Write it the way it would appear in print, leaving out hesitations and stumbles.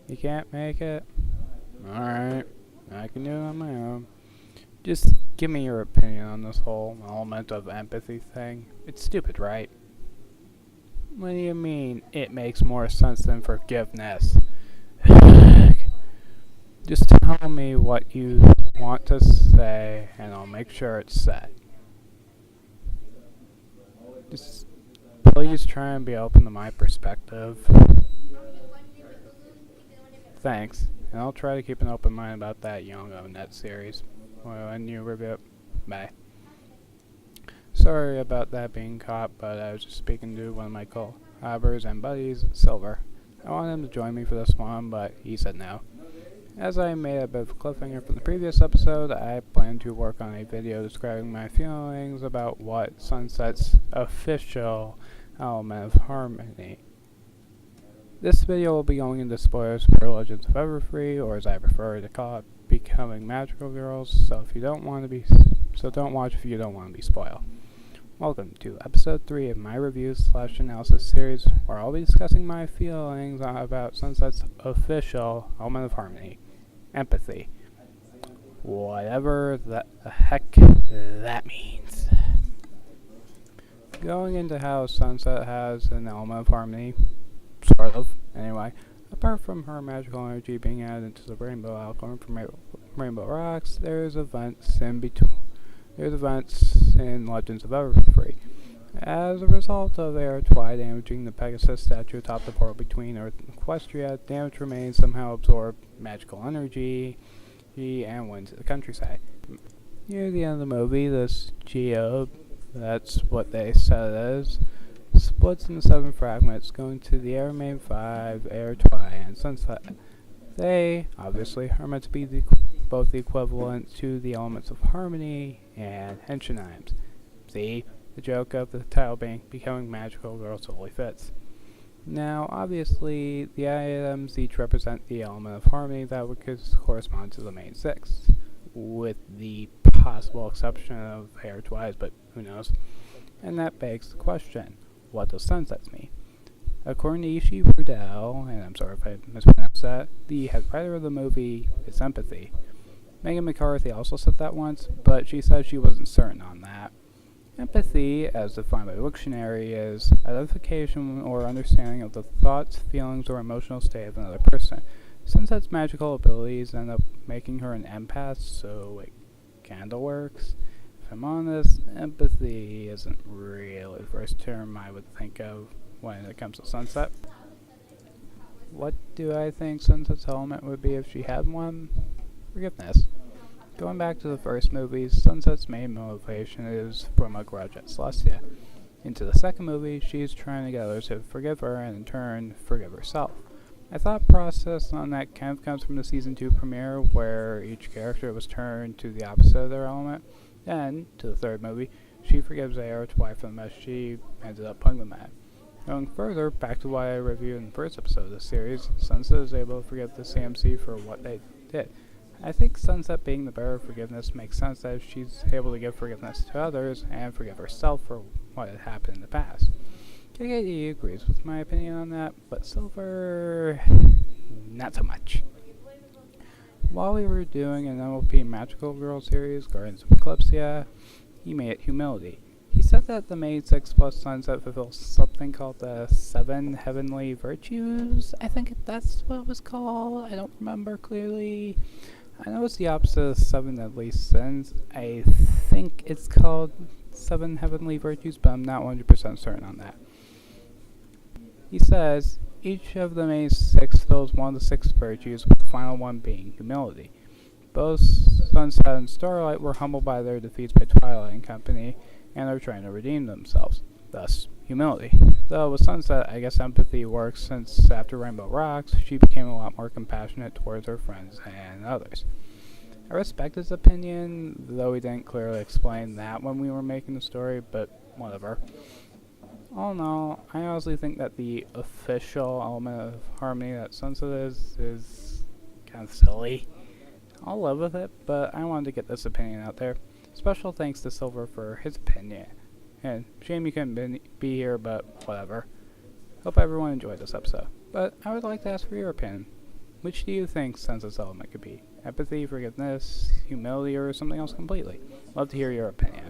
You can't make it? Alright, I can do it on my own. Just give me your opinion on this whole element of empathy thing. It's stupid, right? What do you mean it makes more sense than forgiveness? Just tell me what you want to say and I'll make sure it's said. Just please try and be open to my perspective. Thanks, and I'll try to keep an open mind about that Young O Net series when you review it. Bye. Sorry about that being caught, but I was just speaking to one of my collabers and buddies, Silver. I wanted him to join me for this one, but he said no. As I made a bit of a cliffhanger from the previous episode, I plan to work on a video describing my feelings about what Sunset's official element of harmony. This video will be going into spoilers for Legends of Everfree, or as I prefer to call it, Becoming Magical Girls. So don't watch if you don't want to be spoiled. Welcome to episode 3 of my reviews/analysis series, where I'll be discussing my feelings about Sunset's official element of harmony, empathy. Whatever the heck that means. Going into how Sunset has an element of harmony, sort of, anyway. Apart from her magical energy being added into the rainbow outcome from Rainbow Rocks, there's events in Legends of Everfree. As a result of Air-Twi damaging the Pegasus statue atop the portal between Earth and Equestria, damaged remains somehow absorb magical energy and went to the countryside. Near the end of the movie, this geode, that's what they said it is, splits into 7 fragments, going to the Air Main 5, Air-Twi, and Sunset. They, obviously, are meant to be both the equivalent to the elements of harmony and henshin. See, the joke of the title being Becoming Magical Girls totally fits. Now, obviously, the items each represent the element of harmony that would correspond to the main 6, with the possible exception of Air-Twi's, but who knows. And that begs the question, what does Sunset mean? According to Ishii Rudell, and I'm sorry if I mispronounced that, the head writer of the movie, is empathy. Megan McCarthy also said that once, but she said she wasn't certain on that. Empathy, as defined by the dictionary, is identification or understanding of the thoughts, feelings, or emotional state of another person. Sunset's magical abilities end up making her an empath, so it kinda works. If I'm honest, empathy isn't really the first term I would think of when it comes to Sunset. What do I think Sunset's element would be if she had one? Forgiveness. Going back to the first movie, Sunset's main motivation is from a grudge at Celestia. Into the second movie, she's trying to get others to forgive her and in turn forgive herself. My thought process on that kind of comes from the season 2 premiere, where each character was turned to the opposite of their element. Then, to the third movie, she forgives Air-Twi for the mess she ended up putting them at. Going further, back to what I reviewed in the first episode of the series, Sunset is able to forgive the CMC for what they did. I think Sunset being the bearer of forgiveness makes sense that she's able to give forgiveness to others and forgive herself for what had happened in the past. KKD agrees with my opinion on that, but Silver, not so much. While we were doing an MLP Magical Girl series, Guardians of Eclipsia, he made it humility. He said that the main 6 plus Sunset fulfills something called the 7 Heavenly Virtues. I think that's what it was called. I don't remember clearly. I know it's the opposite of 7 Deadly Sins. I think it's called 7 Heavenly Virtues, but I'm not 100% certain on that. He says, each of the main 6 fills one of the 6 virtues, with the final one being humility. Both Sunset and Starlight were humbled by their defeats by Twilight and company, and are trying to redeem themselves, thus humility. Though with Sunset, I guess empathy works, since after Rainbow Rocks, she became a lot more compassionate towards her friends and others. I respect his opinion, though he didn't clearly explain that when we were making the story, but whatever. All in all, I honestly think that the official element of harmony that Sunset is kind of silly. I'll live with it, but I wanted to get this opinion out there. Special thanks to Silver for his opinion. And shame you couldn't be here, but whatever. Hope everyone enjoyed this episode. But I would like to ask for your opinion. Which do you think sense of settlement could be? Empathy, forgiveness, humility, or something else completely? Love to hear your opinion.